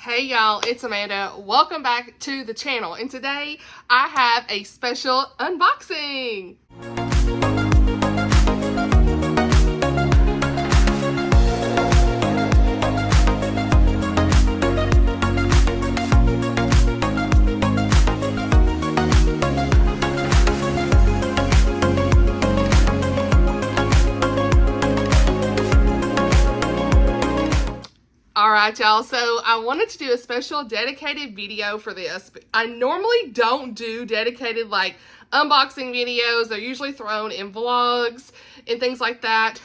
Hey y'all, it's Amanda. Welcome back to the channel, and today I have a special unboxing. Alright y'all, so I wanted to do a special dedicated video for this. I normally don't do dedicated like unboxing videos. They're usually thrown in vlogs and things like that,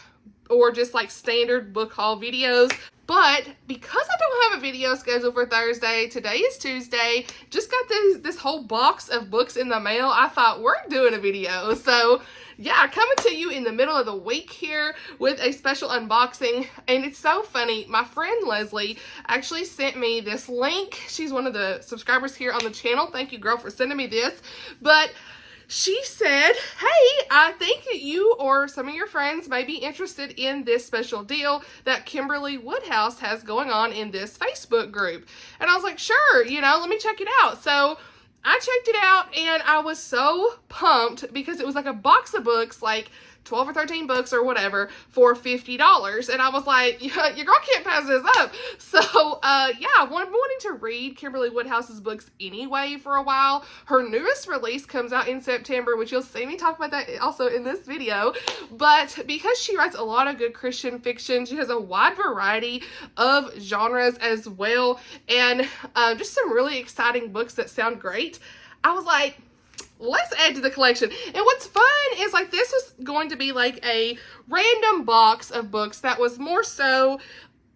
or just like standard book haul videos. But because I don't have a video scheduled for Thursday, today is Tuesday, just got this whole box of books in the mail, I thought we're doing a video. So yeah, coming to you in the middle of the week here with a special unboxing. And it's so funny, my friend Leslie actually sent me this link. She's one of the subscribers here on the channel. Thank you, girl, for sending me this. But she said, hey, I think that you or some of your friends may be interested in this special deal that Kimberley Woodhouse has going on in this Facebook group. And I was like, sure, let me check it out. So I checked it out and I was so pumped because it was like a box of books, like 12 or 13 books or whatever, for $50. And I was like, yeah, your girl can't pass this up. So, yeah, I've been wanting to read Kimberley Woodhouse's books anyway for a while. Her newest release comes out in September, which you'll see me talk about that also in this video. But because she writes a lot of good Christian fiction, she has a wide variety of genres as well. And just some really exciting books that sound great. I was like, let's add to the collection. And what's fun is like this was going to be like a random box of books that was more so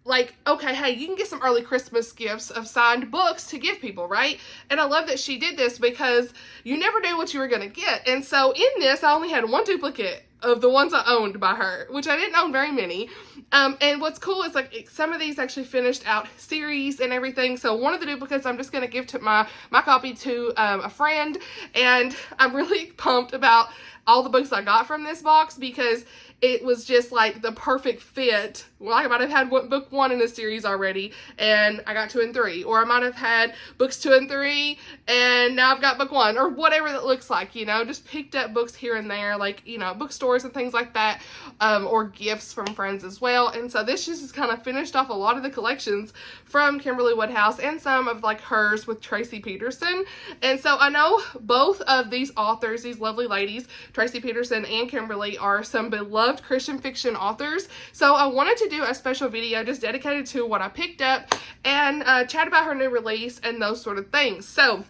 like, okay, hey, you can get some early Christmas gifts of signed books to give people, right? And I love that she did this because you never knew what you were going to get. And so in this, I only had one duplicate of the ones I owned by her, which I didn't own very many. And what's cool is like some of these actually finished out series and everything. So one of the duplicates I'm just going to give to my copy to a friend. And I'm really pumped about all the books I got from this box because it was just like the perfect fit. Well, I might have had book 1 in a series already and I got 2 and 3, or I might have had books 2 and 3 and now I've got book 1, or whatever that looks like, just picked up books here and there, like, bookstores and things like that, or gifts from friends as well. And so this just kind of finished off a lot of the collections from Kimberley Woodhouse and some of like hers with Tracie Peterson. And so I know both of these authors, these lovely ladies, Tracie Peterson and Kimberley, are some beloved Christian fiction authors. So I wanted to do a special video just dedicated to what I picked up and chat about her new release and those sort of things. So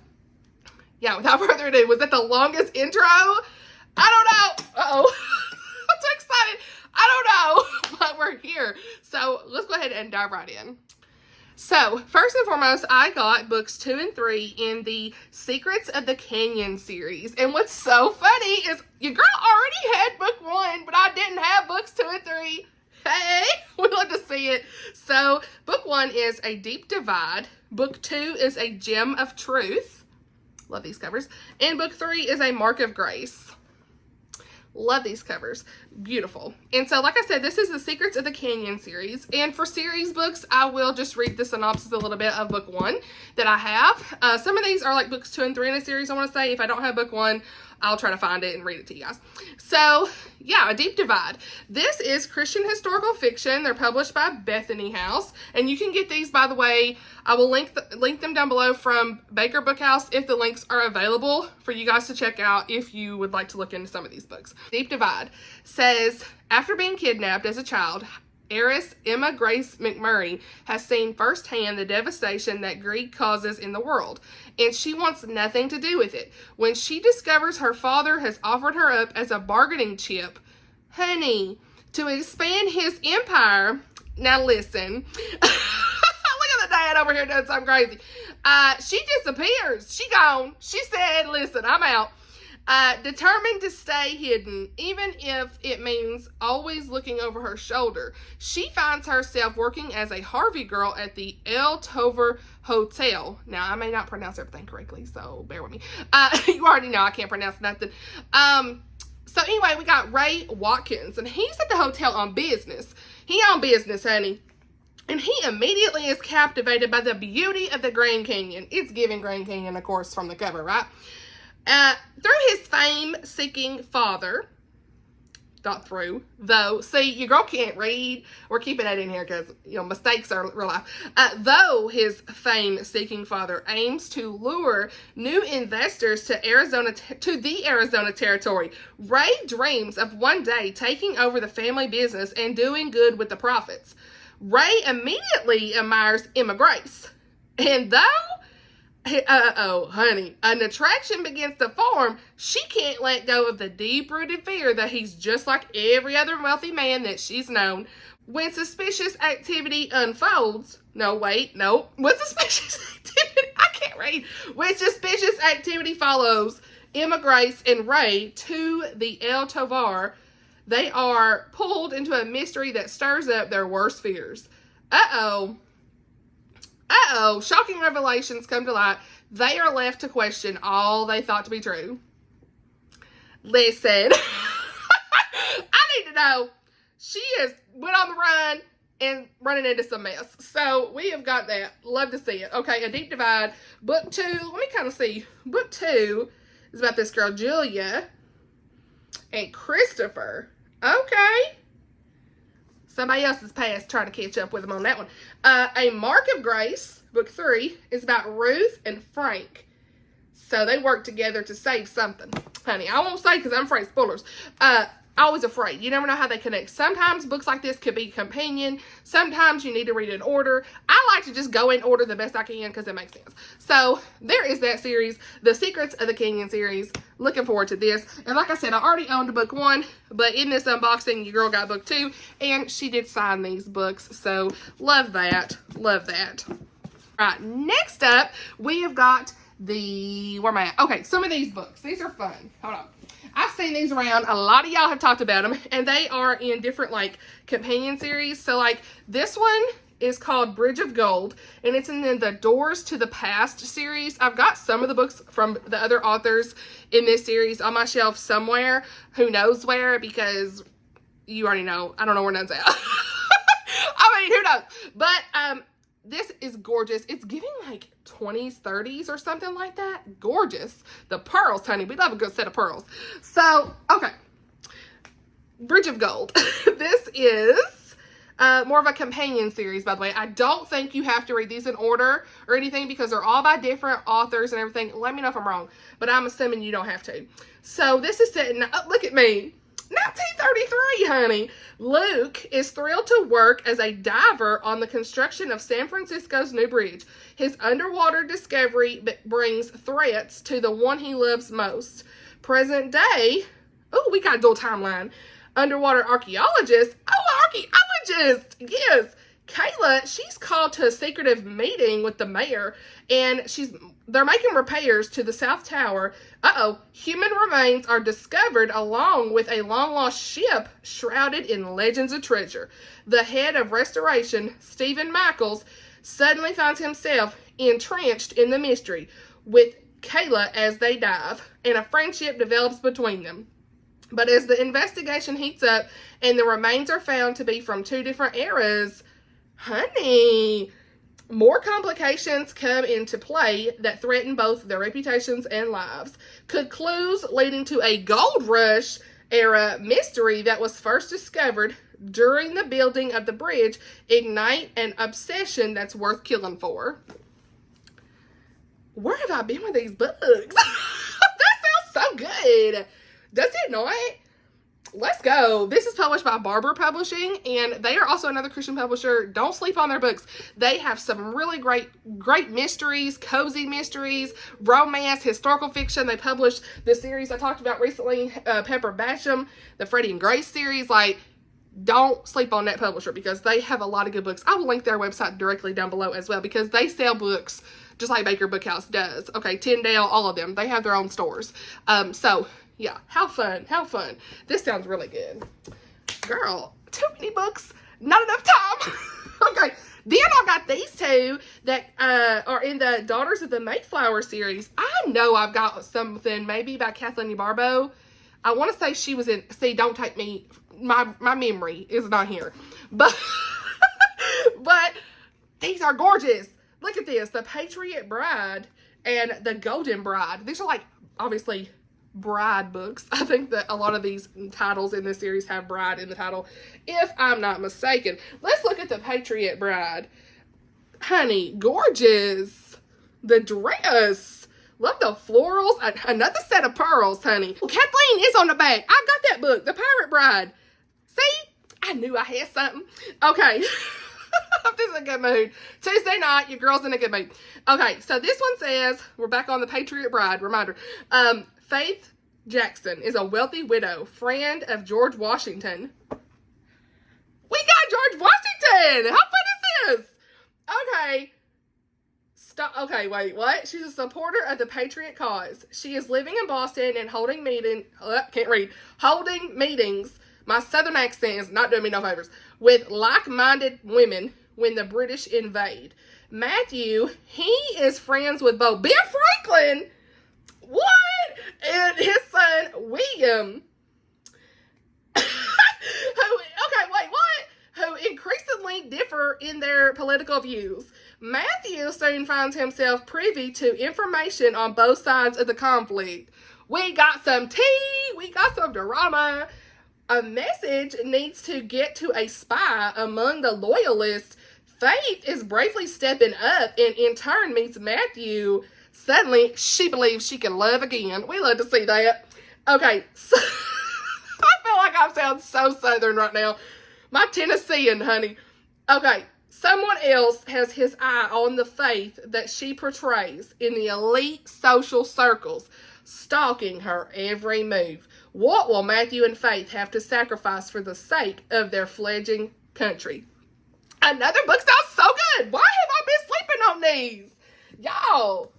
yeah, without further ado, was that the longest intro? I don't know. Uh-oh. I'm so excited. I don't know, but we're here. So let's go ahead and dive right in. So, first and foremost, I got books 2 and 3 in the Secrets of the Canyon series. And what's so funny is your girl already had book 1, but I didn't have books 2 and 3. Hey, we'd love to see it. So, book 1 is A Deep Divide. Book 2 is A Gem of Truth. Love these covers. And book 3 is A Mark of Grace. Love these covers. Beautiful. And so, like I said, this is the Secrets of the Canyon series. And for series books, I will just read the synopsis a little bit of book 1 that I have. Some of these are like books 2 and 3 in a series, I want to say. If I don't have book 1, I'll try to find it and read it to you guys. So, yeah, A Deep Divide. This is Christian historical fiction. They're published by Bethany House. And you can get these, by the way, I will link them down below from Baker Bookhouse if the links are available for you guys to check out if you would like to look into some of these books. Deep Divide says, after being kidnapped as a child, Heiress Emma Grace McMurray has seen firsthand the devastation that greed causes in the world, and she wants nothing to do with it. When she discovers her father has offered her up as a bargaining chip, honey, to expand his empire. Now listen, look at the dad over here doing something crazy. She disappears. She gone. She said, listen, I'm out. Determined to stay hidden, even if it means always looking over her shoulder. She finds herself working as a Harvey girl at the El Tover Hotel. Now, I may not pronounce everything correctly, so bear with me. You already know I can't pronounce nothing. So anyway, we got Ray Watkins, and he's at the hotel on business. He on business, honey. And he immediately is captivated by the beauty of the Grand Canyon. It's giving Grand Canyon, of course, from the cover, right? Through his fame-seeking father, not through, though, see, your girl can't read. We're keeping that in here because, mistakes are real life. Though his fame-seeking father aims to lure new investors to the Arizona territory, Ray dreams of one day taking over the family business and doing good with the profits. Ray immediately admires Emma Grace. And though honey, an attraction begins to form, she can't let go of the deep-rooted fear that he's just like every other wealthy man that she's known. When suspicious activity unfolds, when suspicious activity, I can't read. When suspicious activity follows Emma Grace and Ray to the El Tovar, they are pulled into a mystery that stirs up their worst fears. Shocking revelations come to light. They are left to question all they thought to be true. Listen, I need to know. She has went on the run and running into some mess. So we have got that. Love to see it. Okay, A Deep Divide. Book 2. Let me kind of see. Book 2 is about this girl, Julia, and Christopher. Okay. Somebody else's past trying to catch up with them on that one. A Mark of Grace, book 3, is about Ruth and Frank. So they work together to save something. Honey, I won't say because I'm afraid of spoilers. Always afraid. You never know how they connect. Sometimes books like this could be companion. Sometimes you need to read in order. I like to just go in order the best I can because it makes sense. So there is that series, The Secrets of the Canyon series. Looking forward to this. And like I said, I already owned book 1, but in this unboxing, your girl got book 2, and she did sign these books. So love that. Love that. All right, next up, we have got where am I at? Okay, some of these books. These are fun. Hold on. I've seen these around. A lot of y'all have talked about them, and they are in different, companion series. So, this one is called Bridge of Gold, and it's in the Doors to the Past series. I've got some of the books from the other authors in this series on my shelf somewhere. Who knows where, because you already know. I don't know where none's at. I mean, who knows? But, this is gorgeous. It's giving 20s, 30s or something like that. Gorgeous. The pearls, honey. We love a good set of pearls. So, okay. Bridge of Gold. This is more of a companion series, by the way. I don't think you have to read these in order or anything because they're all by different authors and everything. Let me know if I'm wrong, but I'm assuming you don't have to. So, this is set in, look at me. 1933, honey. Luke is thrilled to work as a diver on the construction of San Francisco's new bridge. His underwater discovery brings threats to the one he loves most. Present day, we got a dual timeline. Underwater archaeologist, yes. Kayla, she's called to a secretive meeting with the mayor, and they're making repairs to the South Tower. Human remains are discovered along with a long-lost ship shrouded in legends of treasure. The head of restoration, Stephen Michaels, suddenly finds himself entrenched in the mystery with Kayla as they dive, and a friendship develops between them. But as the investigation heats up and the remains are found to be from 2 different eras, honey, more complications come into play that threaten both their reputations and lives. Could clues leading to a gold rush era mystery that was first discovered during the building of the bridge ignite an obsession that's worth killing for? Where have I been with these books? That sounds so good. Does it not? Let's go. This is published by Barbour Publishing, and they are also another Christian publisher. Don't sleep on their books. They have some really great mysteries, cozy mysteries, romance, historical fiction. They published the series I talked about recently, Pepper Basham, the Freddie and Grace series. Don't sleep on that publisher because they have a lot of good books. I will link their website directly down below as well because they sell books just like Baker Bookhouse does. Okay, Tyndale, all of them. They have their own stores. So, yeah, how fun. This sounds really good. Girl, too many books, not enough time. Okay, then I got these 2 that are in the Daughters of the Mayflower series. I know I've got something maybe by Kathleen Barbour. I want to say she was in, don't take me, my memory is not here. But But these are gorgeous. Look at this. The Patriot Bride and the Golden Bride. These are like, obviously, bride books. I think that a lot of these titles in this series have bride in the title, if I'm not mistaken. Let's look at the Patriot Bride. Honey, gorgeous. The dress. Love the florals. Another set of pearls, honey. Kathleen is on the back. I got that book, The Pirate Bride. See? I knew I had something. Okay. I'm just in a good mood. Tuesday night, your girl's in a good mood. Okay, so this one says, we're back on the Patriot Bride, reminder. Faith Jackson is a wealthy widow, friend of George Washington. We got George Washington! How fun is this? Okay. Stop. Okay, wait, what? She's a supporter of the Patriot cause. She is living in Boston and holding meetings, my southern accent is not doing me no favors, with like-minded women when the British invade. Matthew, he is friends with both Ben Franklin, what? And his son, William, who increasingly differ in their political views. Matthew soon finds himself privy to information on both sides of the conflict. We got some tea, we got some drama. A message needs to get to a spy among the loyalists. Faith is bravely stepping up and in turn meets Matthew. Suddenly, she believes she can love again. We love to see that. Okay, so I feel like I sound so southern right now. My Tennessean, honey. Okay, someone else has his eye on the Faith that she portrays in the elite social circles, stalking her every move. What will Matthew and Faith have to sacrifice for the sake of their fledgling country? Another book sounds so good. Why have I been sleeping on these? Y'all,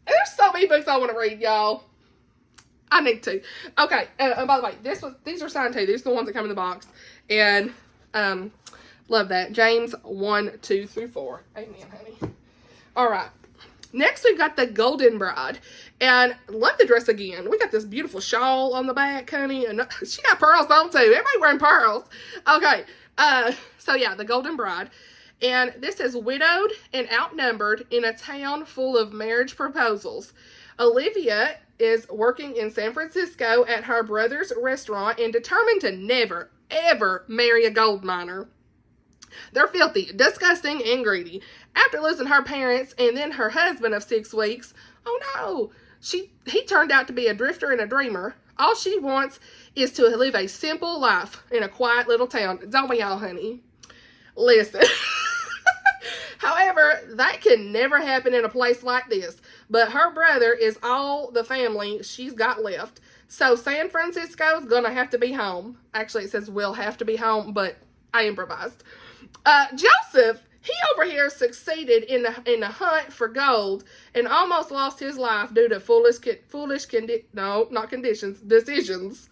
there's so many books I want to read, y'all. I need to. Okay, and by the way, these are signed too. These are the ones that come in the box. And love that. James 1, 2 through 4. Amen, honey. All right. Next, we've got the Golden Bride. And love the dress again. We got this beautiful shawl on the back, honey. And she got pearls on, too. Everybody wearing pearls. Okay. So, yeah, the Golden Bride. And this is widowed and outnumbered in a town full of marriage proposals. Olivia is working in San Francisco at her brother's restaurant and determined to never, ever marry a gold miner. They're filthy, disgusting, and greedy. After losing her parents and then her husband of 6 weeks, oh no, he turned out to be a drifter and a dreamer. All she wants is to live a simple life in a quiet little town. Don't we all, honey? Listen. However, that can never happen in a place like this. But her brother is all the family she's got left. So San Francisco's gonna have to be home. Actually, it says will have to be home, but I improvised. Joseph, he over here succeeded in the hunt for gold and almost lost his life due to decisions.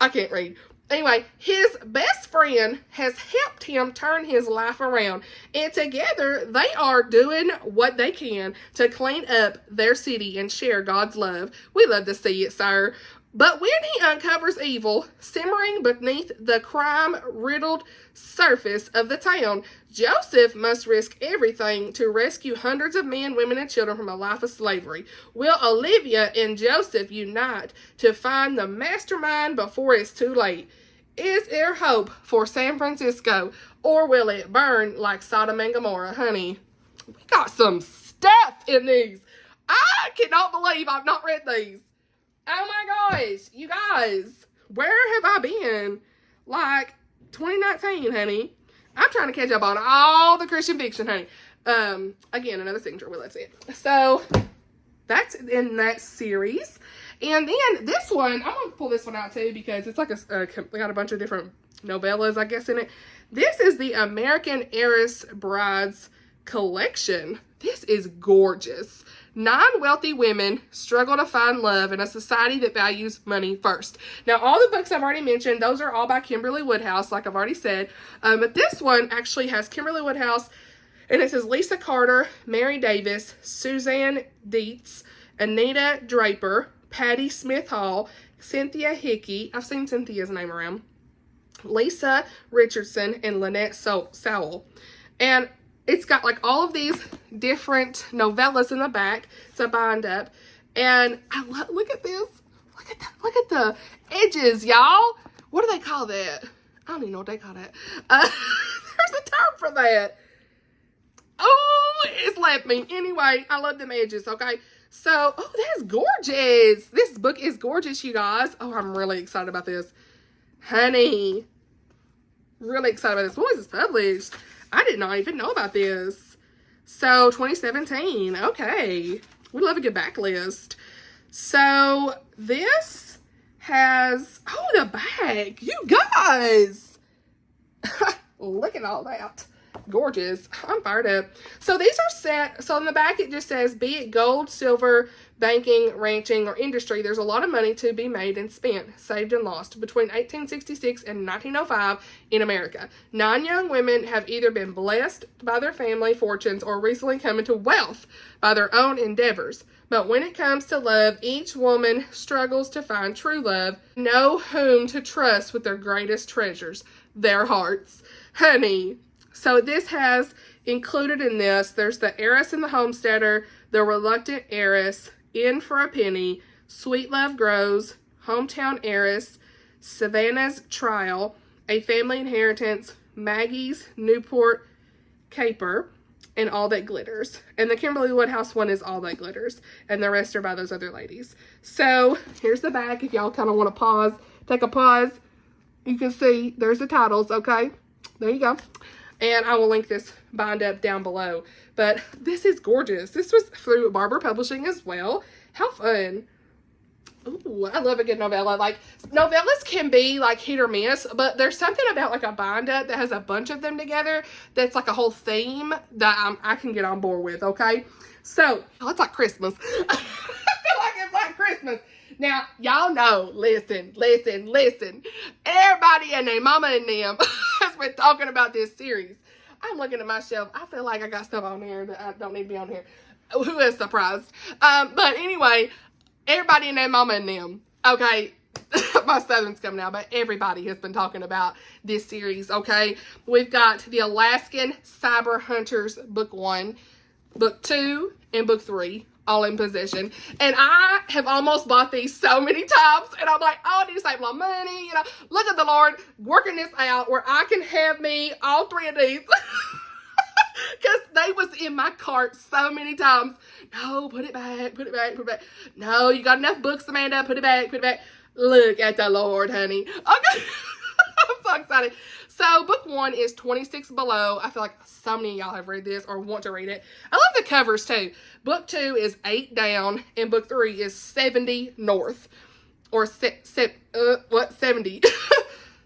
I can't read. Anyway, his best friend has helped him turn his life around, and together they are doing what they can to clean up their city and share God's love. We love to see it, sir. But when he uncovers evil simmering beneath the crime-riddled surface of the town, Joseph must risk everything to rescue hundreds of men, women, and children from a life of slavery. Will Olivia and Joseph unite to find the mastermind before it's too late? Is there hope for San Francisco, or will it burn like Sodom and Gomorrah? Honey, we got some stuff in these. I cannot believe I've not read these. Oh my gosh, you guys, where have I been? Like 2019, honey. I'm trying to catch up on all the Christian fiction, honey. Again, another signature. Well, that's it. So that's in that series. And then this one, I'm going to pull this one out too because it's like we got a bunch of different novellas, I guess, in it. This is the American Heiress Brides collection. This is gorgeous. 9 wealthy women struggle to find love in a society that values money first. Now, all the books I've already mentioned, those are all by Kimberley Woodhouse, like I've already said. But this one actually has Kimberley Woodhouse, and it says Lisa Carter, Mary Davis, Suzanne Dietz, Anita Draper, Patty Smith Hall, Cynthia Hickey. I've seen Cynthia's name around. Lisa Richardson and Lynette Sowell. And it's got like all of these different novellas in the back to bind up. And I look at this. Look at the edges, y'all. What do they call that? I don't even know what they call that. There's a term for that. Oh, it's left me. Anyway, I love them edges, okay? So, oh, that's gorgeous. This book is gorgeous, you guys. Oh, I'm really excited about this. Honey. Really excited about this. When was this published? I did not even know about this. So, 2017. Okay. We love a good backlist. So, this has... Oh, the back. You guys. Look at all that. Gorgeous. I'm fired up. So these are set. So in the back it just says, be it gold, silver, banking, ranching, or industry, there's a lot of money to be made and spent, saved and lost between 1866 and 1905 in America. 9 young women have either been blessed by their family fortunes or recently come into wealth by their own endeavors. But when it comes to love, each woman struggles to find true love, know whom to trust with their greatest treasures, their hearts. Honey. So this has included in this, there's the Heiress and the Homesteader, the Reluctant Heiress, In for a Penny, Sweet Love Grows, Hometown Heiress, Savannah's Trial, A Family Inheritance, Maggie's Newport Caper, and All That Glitters. And the Kimberley Woodhouse one is All That Glitters, and the rest are by those other ladies. So here's the back. If y'all kind of want to pause, take a pause, you can see there's the titles, okay? There you go. And I will link this bind up down below. But this is gorgeous. This was through Barbour Publishing as well. How fun. Ooh, I love a good novella. Like, novellas can be like hit or miss, but there's something about like a bind up that has a bunch of them together that's like a whole theme that I can get on board with, okay? So, oh, it's like Christmas. I feel like it's like Christmas. Now, y'all know, listen. Everybody and their mama and them has been talking about this series. I'm looking at my shelf. I feel like I got stuff on here that I don't need to be on here. Who is surprised? But anyway, everybody and their mama and them. Okay, my Southern's coming out, but everybody has been talking about this series, okay? We've got the Alaskan Cyber Hunters Book 1, Book 2, and Book 3. All in possession. And I have almost bought these so many times. And I'm like, oh, I need to save my money. You know, look at the Lord working this out where I can have me all 3 of these. Because they was in my cart so many times. No, put it back, put it back, put it back. No, you got enough books, Amanda. Put it back, put it back. Look at the Lord, honey. Okay. I'm so excited. So, book 1 is 26 Below. I feel like so many of y'all have read this or want to read it. I love the covers, too. Book 2 is 8 Down, and book 3 is 70 North. Or, what? 70.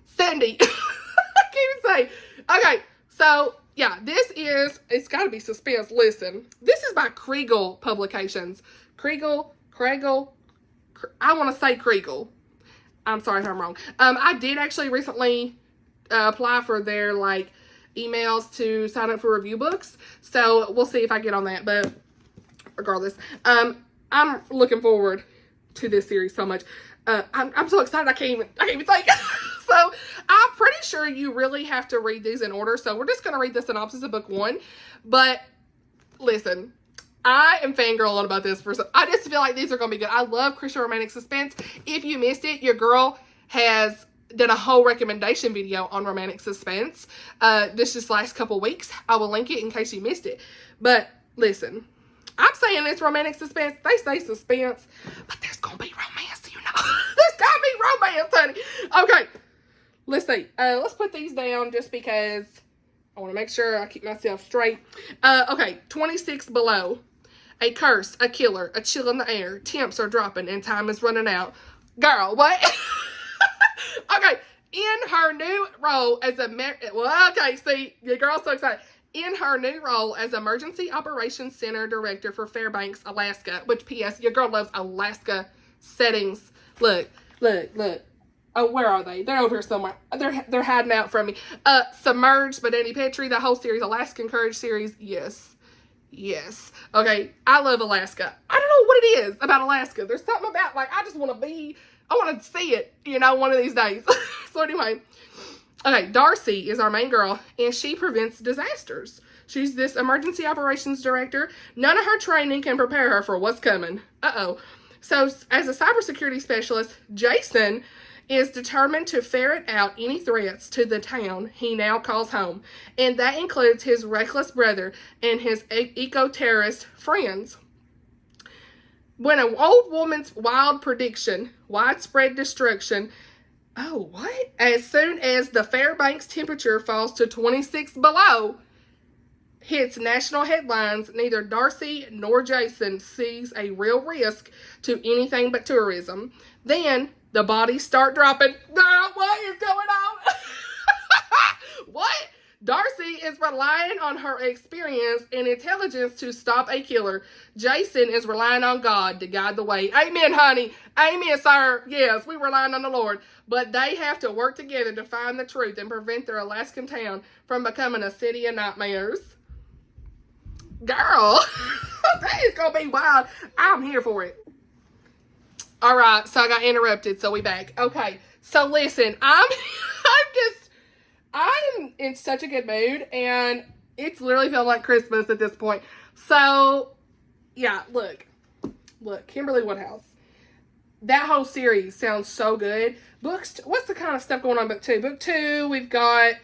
70. I can't even say. Okay, so, yeah, this is, it's got to be suspense. Listen, this is by Kriegel Publications. Kriegel, I want to say Kriegel. I'm sorry if I'm wrong. I did actually recently apply for their like emails to sign up for review books, so we'll see if I get on that. But regardless, I'm looking forward to this series so much. I'm so excited I can't even think. So I'm pretty sure you really have to read these in order, so we're just gonna read the synopsis of book 1. But listen, I am fangirling about this. I just feel like these are gonna be good. I love Christian romantic suspense. If you missed it, your girl has done a whole recommendation video on romantic suspense this last couple weeks. I will link it in case you missed it. But listen, I'm saying it's romantic suspense. They say suspense, but there's gonna be romance, you know. There's gotta be romance, honey. Okay, let's see. Let's put these down just because I want to make sure I keep myself straight. Okay, 26 Below. A curse, a killer, a chill in the air. Temps are dropping and time is running out. Girl, what? Okay, in her new role as your girl's so excited. In her new role as Emergency Operations Center Director for Fairbanks, Alaska, which P.S. your girl loves Alaska settings. Look. Oh, where are they? They're over here somewhere. They're hiding out from me. Submerged by Danny Petrie, the whole series, Alaskan Courage series. Yes. Okay, I love Alaska. I don't know what it is about Alaska. There's something about, like, I just want to see it, you know, one of these days. So anyway, Okay, Darcy is our main girl, and she prevents disasters. She's this emergency operations director. None of her training can prepare her for what's coming. Uh-oh. So, as a cybersecurity specialist, Jason is determined to ferret out any threats to the town he now calls home. And that includes his reckless brother and his eco-terrorist friends. When an old woman's wild prediction, widespread destruction, oh, what? As soon as the Fairbanks temperature falls to 26 below, hits national headlines, neither Darcy nor Jason sees a real risk to anything but tourism. Then the bodies start dropping. What is going on? What? Darcy is relying on her experience and intelligence to stop a killer. Jason is relying on God to guide the way. Amen, honey. Amen, sir. Yes, we're relying on the Lord. But they have to work together to find the truth and prevent their Alaskan town from becoming a city of nightmares. Girl, that is going to be wild. I'm here for it. All right, so I got interrupted, so we back. Okay, so listen, I'm in such a good mood, and it's literally feeling like Christmas at this point. So, yeah, look, Kimberley Woodhouse. That whole series sounds so good. Books, what's the kind of stuff going on in book 2? Book 2, we've got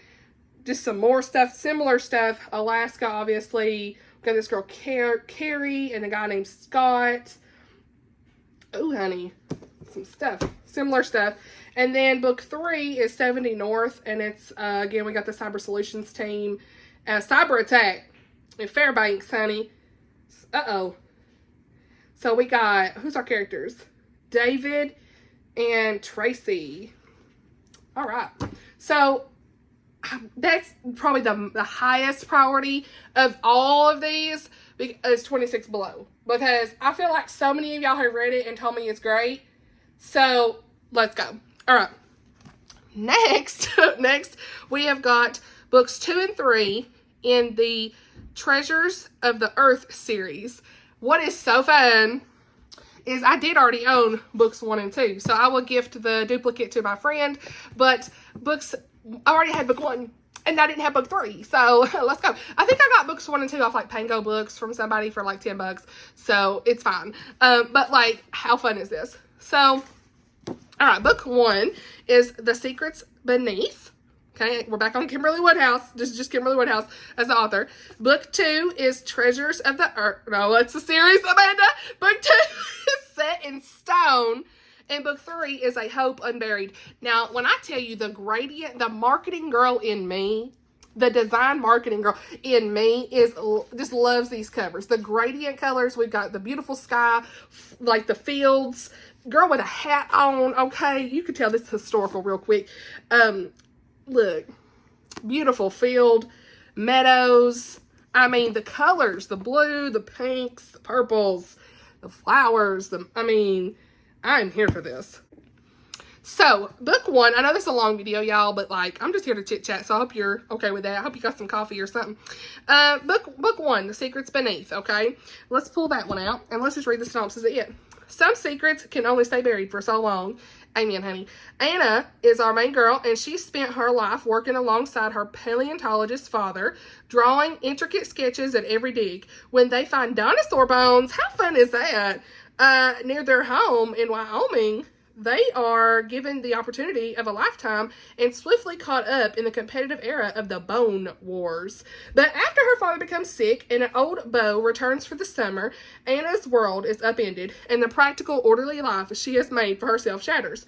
just some more stuff, similar stuff. Alaska, obviously. We've got this girl, Carrie, and a guy named Scott. Oh, honey, some stuff, similar stuff. And then book 3 is 70 North, and it's, again, we got the Cyber Solutions team. Cyber Attack in Fairbanks, honey. Uh-oh. So we got, who's our characters? David and Tracie. All right. So that's probably the highest priority of all of these is 26 below. Because I feel like so many of y'all have read it and told me it's great. So let's go. All right. Next, we have got books 2 and 3 in the Treasures of the Earth series. What is so fun is I did already own books 1 and 2. So I will gift the duplicate to my friend. But I already had book 1 and I didn't have book 3. So let's go. I think I got books 1 and 2 off like Pango Books from somebody for like $10. So it's fine. But like, how fun is this? So, all right, book 1 is The Secrets Beneath. Okay, we're back on Kimberley Woodhouse. This is just Kimberley Woodhouse as the author. Book 2 is Treasures of the Earth. No, it's a series, Amanda. Book 2 is Set in Stone. And book 3 is A Hope Unburied. Now, when I tell you the gradient, the marketing girl in me, the design marketing girl in me just loves these covers. The gradient colors, we've got the beautiful sky, like the fields, girl with a hat on, okay? You can tell this is historical real quick. Look, beautiful field, meadows. I mean, the colors, the blue, the pinks, the purples, the flowers. I'm here for this. So, book 1, I know this is a long video, y'all, but like, I'm just here to chit chat, so I hope you're okay with that. I hope you got some coffee or something. Book 1, The Secrets Beneath, okay? Let's pull that one out, and let's just read the synopsis of it. Some secrets can only stay buried for so long. Amen, honey. Anna is our main girl, and she spent her life working alongside her paleontologist father, drawing intricate sketches at every dig. When they find dinosaur bones, how fun is that? Near their home in Wyoming, they are given the opportunity of a lifetime and swiftly caught up in the competitive era of the Bone Wars. But after her father becomes sick and an old beau returns for the summer, Anna's world is upended and the practical, orderly life she has made for herself shatters.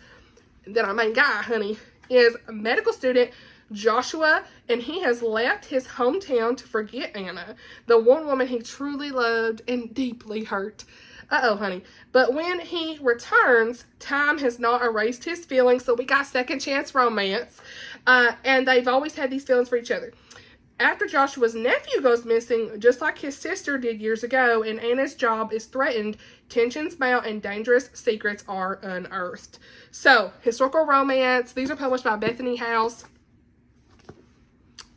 Then our main guy, honey, is a medical student, Joshua, and he has left his hometown to forget Anna, the one woman he truly loved and deeply hurt. Uh-oh, honey. But when he returns, time has not erased his feelings, so we got second chance romance. And they've always had these feelings for each other. After Joshua's nephew goes missing, just like his sister did years ago, and Anna's job is threatened, tensions mount and dangerous secrets are unearthed. So, historical romance. These are published by Bethany House.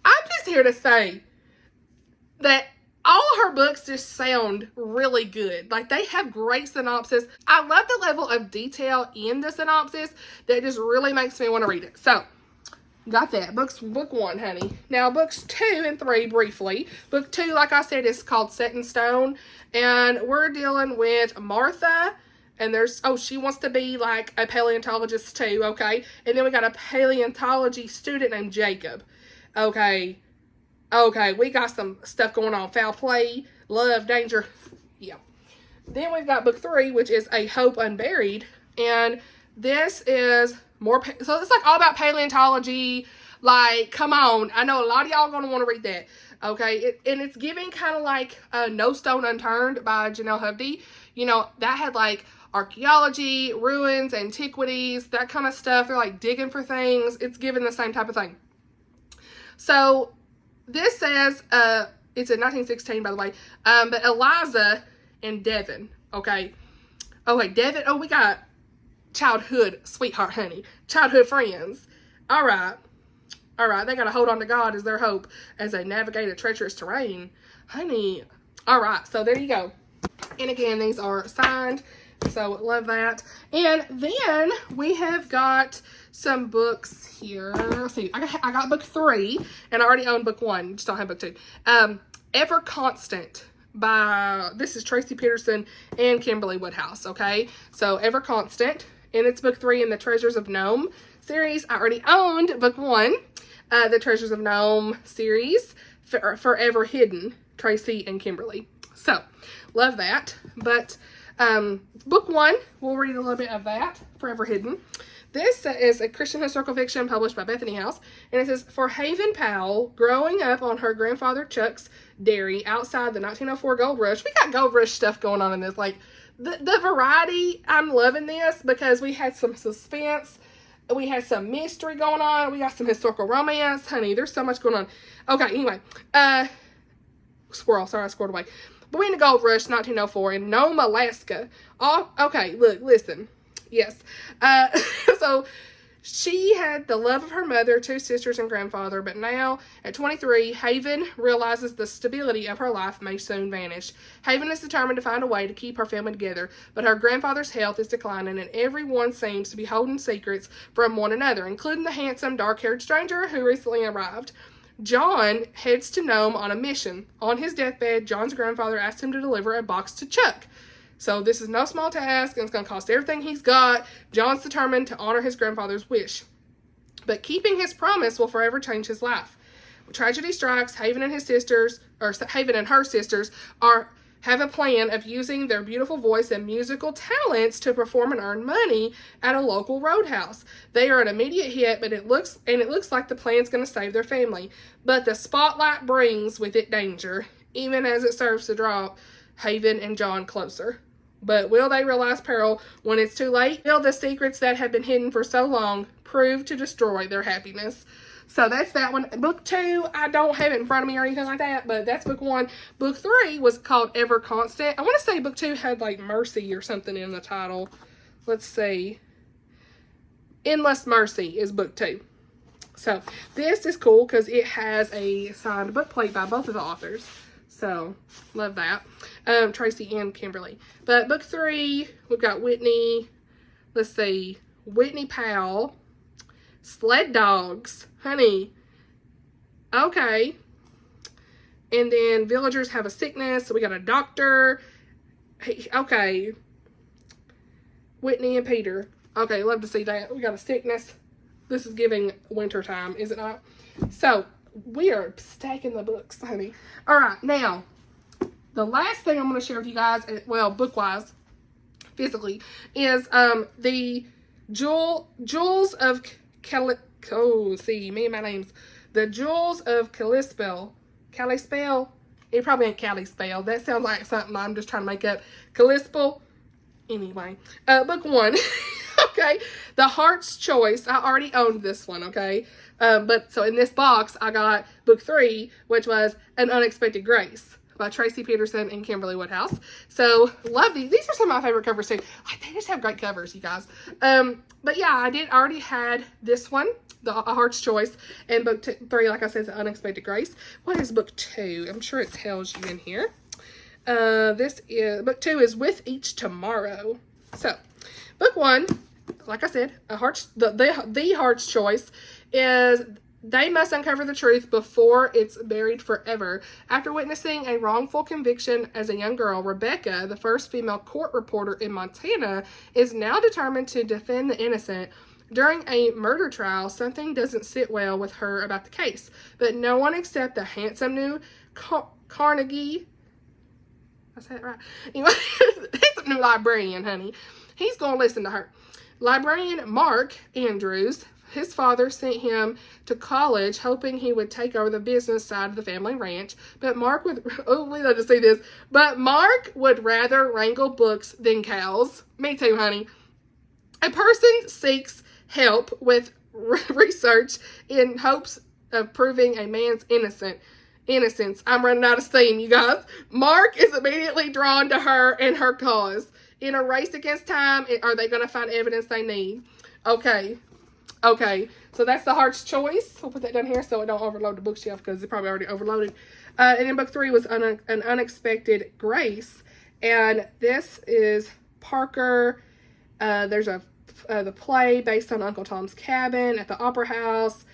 I'm just here to say that all her books just sound really good. Like, they have great synopsis. I love the level of detail in the synopsis that just really makes me want to read it. So, got that. Book 1, honey. Now, books 2 and 3, briefly. Book 2, like I said, is called Set in Stone. And we're dealing with Martha. And there's, oh, she wants to be like a paleontologist too, okay? And then we got a paleontology student named Jacob. Okay. Okay, we got some stuff going on. Foul play, love, danger. Yeah. Then we've got book 3, which is A Hope Unburied. And this is more, so it's like all about paleontology. Like, come on. I know a lot of y'all going to want to read that. Okay, and it's giving kind of like No Stone Unturned by Janelle Hovde. You know, that had like archaeology, ruins, antiquities, that kind of stuff. They're like digging for things. It's giving the same type of thing. So this says, it's in 1916, by the way, but Eliza and Devin, okay? Okay, Devin, oh, we got childhood sweetheart, honey. Childhood friends. All right. All right, they got to hold on to God as their hope as they navigate a treacherous terrain. Honey. All right, so there you go. And again, these are signed, so love that. And then we have got some books here. Let's see, I got book 3, and I already own book 1. Just don't have book 2. Ever Constant by, this is Tracie Peterson and Kimberley Woodhouse, okay? So Ever Constant, and it's book 3 in the Treasures of Nome series. I already owned book 1. The Treasures of Nome series, Forever Hidden, Tracie and Kimberley. So, love that. But book 1, we'll read a little bit of that, Forever Hidden. This is a Christian historical fiction published by Bethany House. And it says, for Haven Powell, growing up on her grandfather Chuck's dairy outside the 1904 gold rush. We got gold rush stuff going on in this. Like, the variety, I'm loving this because we had some suspense. We had some mystery going on. We got some historical romance. Honey, there's so much going on. Okay, anyway. Squirrel. Sorry, I squirreled away. But we in the gold rush, 1904, in Nome, Alaska. Oh, okay, look, listen. Yes. So, she had the love of her mother, 2 sisters, and grandfather. But now, at 23, Haven realizes the stability of her life may soon vanish. Haven is determined to find a way to keep her family together. But her grandfather's health is declining, and everyone seems to be holding secrets from one another, including the handsome, dark-haired stranger who recently arrived. John heads to Nome on a mission. On his deathbed, John's grandfather asks him to deliver a box to Chuck. So this is no small task, and it's going to cost everything he's got. John's determined to honor his grandfather's wish. But keeping his promise will forever change his life. When tragedy strikes, Haven and her sisters have a plan of using their beautiful voice and musical talents to perform and earn money at a local roadhouse. They are an immediate hit, but it looks like the plan's going to save their family. But the spotlight brings with it danger, even as it serves to draw Haven and John closer. But will they realize peril when it's too late? Will the secrets that have been hidden for so long prove to destroy their happiness? So that's that one. Book 2, I don't have it in front of me or anything like that, but that's book 1. Book 3 was called Ever Constant. I want to say book 2 had like Mercy or something in the title. Let's see. Endless Mercy is book 2. So this is cool because it has a signed book plate by both of the authors. So, love that. Tracie and Kimberley. But book 3, we've got Whitney. Let's see. Whitney Powell. Sled Dogs. Honey. Okay. And then villagers have a sickness. So we got a doctor. Okay. Whitney and Peter. Okay, love to see that. We got a sickness. This is giving winter time, is it not? So, we are stacking the books, honey. All right, now, the last thing I'm going to share with you guys, well, book-wise, physically, is the Jewels of the Jewels of Kalispell. Kalispell? It probably ain't Kalispell. That sounds like something I'm just trying to make up. Kalispell? Anyway, book 1. Okay, The Heart's Choice. I already owned this one, okay? But so in this box, I got book 3, which was An Unexpected Grace by Tracie Peterson and Kimberley Woodhouse. So, love these. These are some of my favorite covers, too. They just have great covers, you guys. But yeah, I already had this one, The Heart's Choice, and book 3, like I said, is An Unexpected Grace. What is book 2? I'm sure it tells you in here. Book 2 is With Each Tomorrow. So, book 1, like I said, The Heart's Choice is they must uncover the truth before it's buried forever. After witnessing a wrongful conviction as a young girl, Rebecca, the first female court reporter in Montana, is now determined to defend the innocent. During a murder trial, something doesn't sit well with her about the case, but no one except the handsome new Carnegie, I said it right, anyway, he's a new librarian, honey. He's going to listen to her. Librarian Mark Andrews, his father sent him to college hoping he would take over the business side of the family ranch, but Mark would, oh, we love to see this, but Mark would rather wrangle books than cows. Me too, honey. A person seeks help with research in hopes of proving a man's innocence. I'm running out of steam, you guys. Mark is immediately drawn to her and her cause. In a race against time, are they going to find evidence they need? Okay, so that's the heart's choice. I'll put that down here so it don't overload the bookshelf because it's probably already overloaded. And in book 3 was an unexpected grace, and this is Parker. There's the play based on Uncle Tom's Cabin at the Opera House.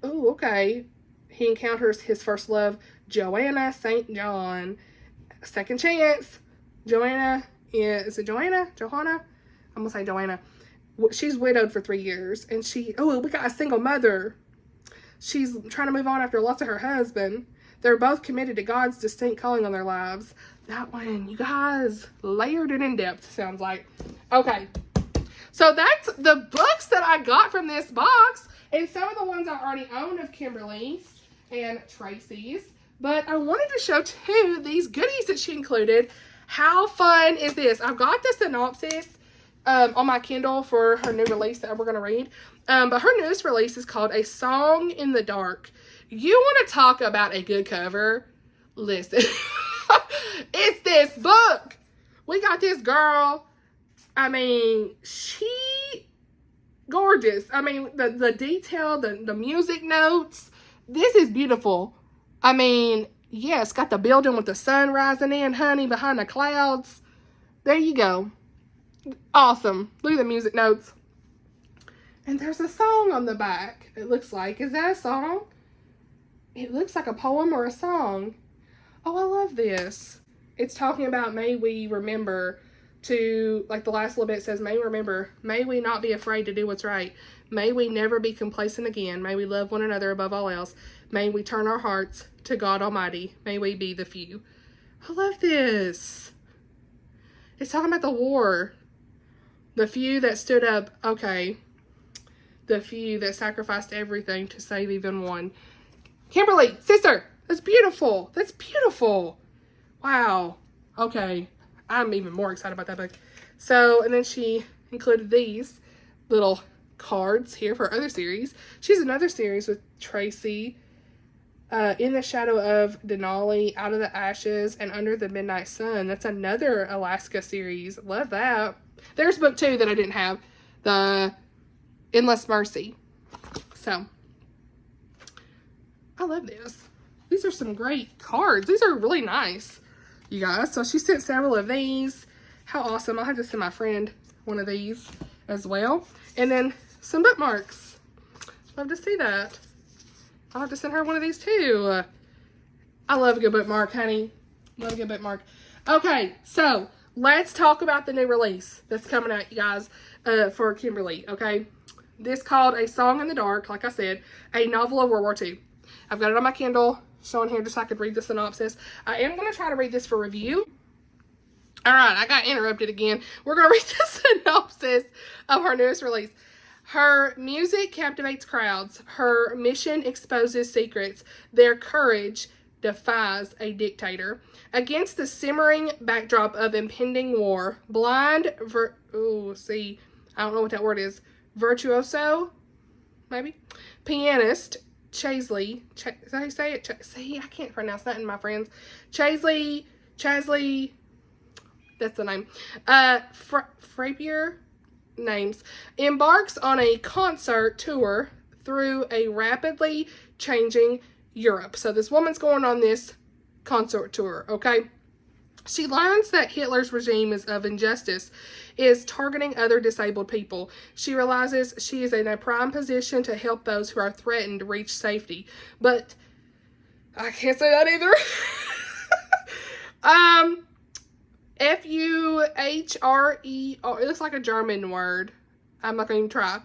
Oh, okay. He encounters his first love, Joanna St. John. Second chance. Joanna, is it Joanna? Johanna? I'm going to say Joanna. She's widowed for 3 years. And we got a single mother. She's trying to move on after the loss of her husband. They're both committed to God's distinct calling on their lives. That one, you guys, layered and in depth, sounds like. Okay. So that's the books that I got from this box. And some of the ones I already own of Kimberly's and Tracie's. But I wanted to show, too, these goodies that she included. How fun is this? I've got the synopsis on my Kindle for her new release that we're going to read. But her newest release is called A Song in the Dark. You want to talk about a good cover? Listen. It's this book. We got this girl. I mean, she gorgeous. I mean, the detail, the music notes. This is beautiful. I mean, yeah, it's got the building with the sun rising in, honey, behind the clouds. There you go. Awesome. Look at the music notes. And there's a song on the back, it looks like. Is that a song? It looks like a poem or a song. Oh, I love this. It's talking about may we remember to, like the last little bit says, may we not be afraid to do what's right. May we never be complacent again. May we love one another above all else. May we turn our hearts to God Almighty. May we be the few. I love this. It's talking about the war. The few that stood up. Okay. The few that sacrificed everything to save even one. Kimberly, sister, that's beautiful. That's beautiful. Wow. Okay. I'm even more excited about that book. So, and then she included these little cards here for other series. She's another series with Tracie. In the Shadow of Denali, Out of the Ashes, and Under the Midnight Sun. That's another Alaska series. Love that. There's book 2 that I didn't have. The Endless Mercy. So, I love this. These are some great cards. These are really nice, you guys. So she sent several of these. How awesome. I'll have to send my friend one of these as well. And then some bookmarks. Love to see that. I'll have to send her one of these too. I love a good bookmark, honey. Love a good bookmark. Okay, so let's talk about the new release that's coming out, you guys, for Kimberly, okay? This called A Song in the Dark, like I said, a novel of World War II. I've got it on my Kindle, showing here just so I could read the synopsis. I am going to try to read this for review. All right, I got interrupted again. We're going to read the synopsis of her newest release. Her music captivates crowds. Her mission exposes secrets. Their courage defies a dictator. Against the simmering backdrop of impending war, I don't know what that word is. Virtuoso? Maybe? Pianist, Chasley, is that how you say it? See, I can't pronounce that, my friends. Chasley, that's the name. Frappier names, embarks on a concert tour through a rapidly changing Europe. So this woman's going on this concert tour, okay? She learns that Hitler's regime of injustice is targeting other disabled people. She realizes she is in a prime position to help those who are threatened reach safety. But I can't say that either. Fuhrer. It looks like a German word. I'm not going to even try.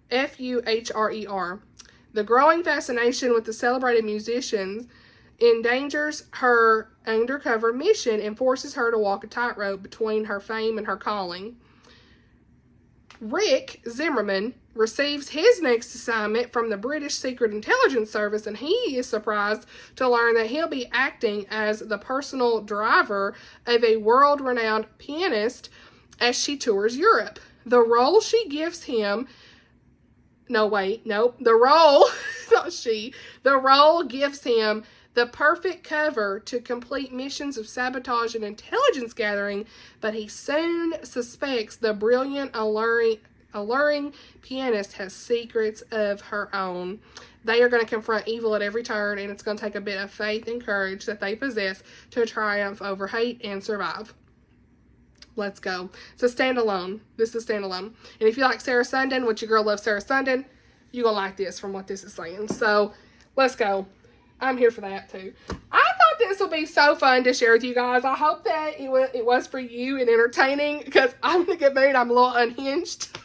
Fuhrer. The growing fascination with the celebrated musicians endangers her undercover mission and forces her to walk a tightrope between her fame and her calling. Rick Zimmerman receives his next assignment from the British Secret Intelligence Service, and he is surprised to learn that he'll be acting as the personal driver of a world-renowned pianist as she tours Europe. The role she gives him the role gives him the perfect cover to complete missions of sabotage and intelligence gathering, but he soon suspects the brilliant, alluring pianist has secrets of her own. They are going to confront evil at every turn, and it's going to take a bit of faith and courage that they possess to triumph over hate and survive. Let's go. It's a standalone. This is standalone. And if you like Sarah Sundin, which your girl loves Sarah Sundin, you're going to like this from what this is saying. So, let's go. I'm here for that too. I thought this would be so fun to share with you guys. I hope that it was for you and entertaining, because I'm going to get married. I'm a little unhinged.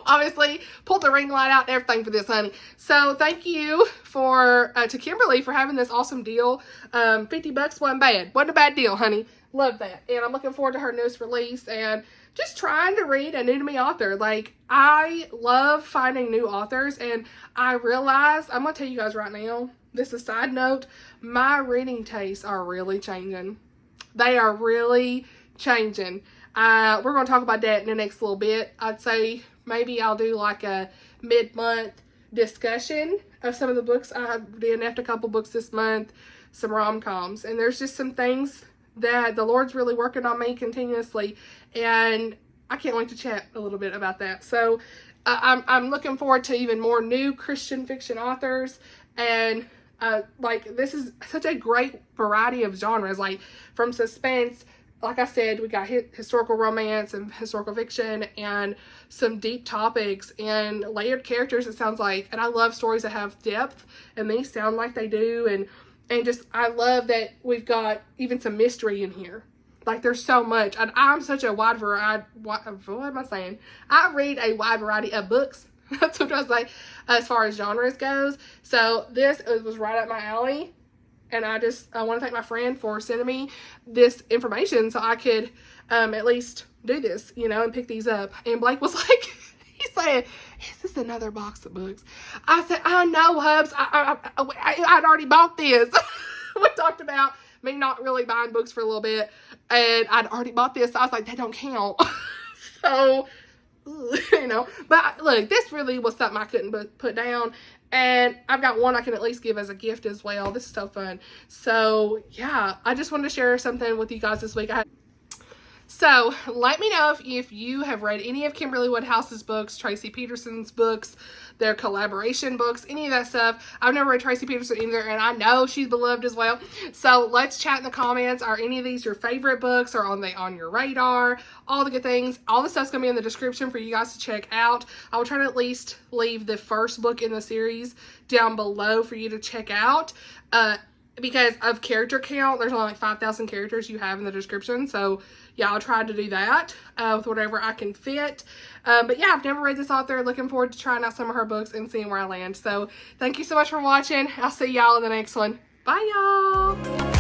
Obviously, pulled the ring light out and everything for this, honey. So, thank you to Kimberly for having this awesome deal. $50 wasn't bad. Wasn't a bad deal, honey. Love that. And I'm looking forward to her newest release and just trying to read a new to me author. Like, I love finding new authors, and I realize, I'm going to tell you guys right now, this is a side note, my reading tastes are really changing. They are really changing. We're going to talk about that in the next little bit. I'd say maybe I'll do like a mid-month discussion of some of the books I did. After a couple books this month, some rom-coms. And there's just some things that the Lord's really working on me continuously, and I can't wait to chat a little bit about that. So I'm looking forward to even more new Christian fiction authors, and like, this is such a great variety of genres, like from suspense, like I said, we got historical romance and historical fiction and some deep topics and layered characters, it sounds like. And I love stories that have depth, and these sound like they do. And just, I love that we've got even some mystery in here. Like, there's so much. And I'm such a wide variety, what am I saying? I read a wide variety of books. That's what I was like, as far as genres goes. So this was right up my alley. And I want to thank my friend for sending me this information so I could at least do this, and pick these up. And Blake was like, he said, is this another box of books? I said, I know, Hubs. I'd already bought this. We talked about me not really buying books for a little bit, and I'd already bought this. So I was like, they don't count. So, but look, this really was something I couldn't put down. And I've got one I can at least give as a gift as well. This is so fun. So, yeah, I just wanted to share something with you guys this week. So, let me know if you have read any of Kimberley Woodhouse's books, Tracie Peterson's books, their collaboration books, any of that stuff. I've never read Tracie Peterson either, and I know she's beloved as well. So, let's chat in the comments. Are any of these your favorite books? Or are they on your radar? All the good things. All the stuff's going to be in the description for you guys to check out. I will try to at least leave the first book in the series down below for you to check out. Because of character count, there's only like 5,000 characters you have in the description. So, yeah, I'll try to do that with whatever I can fit. But, yeah, I've never read this author. Looking forward to trying out some of her books and seeing where I land. So, thank you so much for watching. I'll see y'all in the next one. Bye, y'all.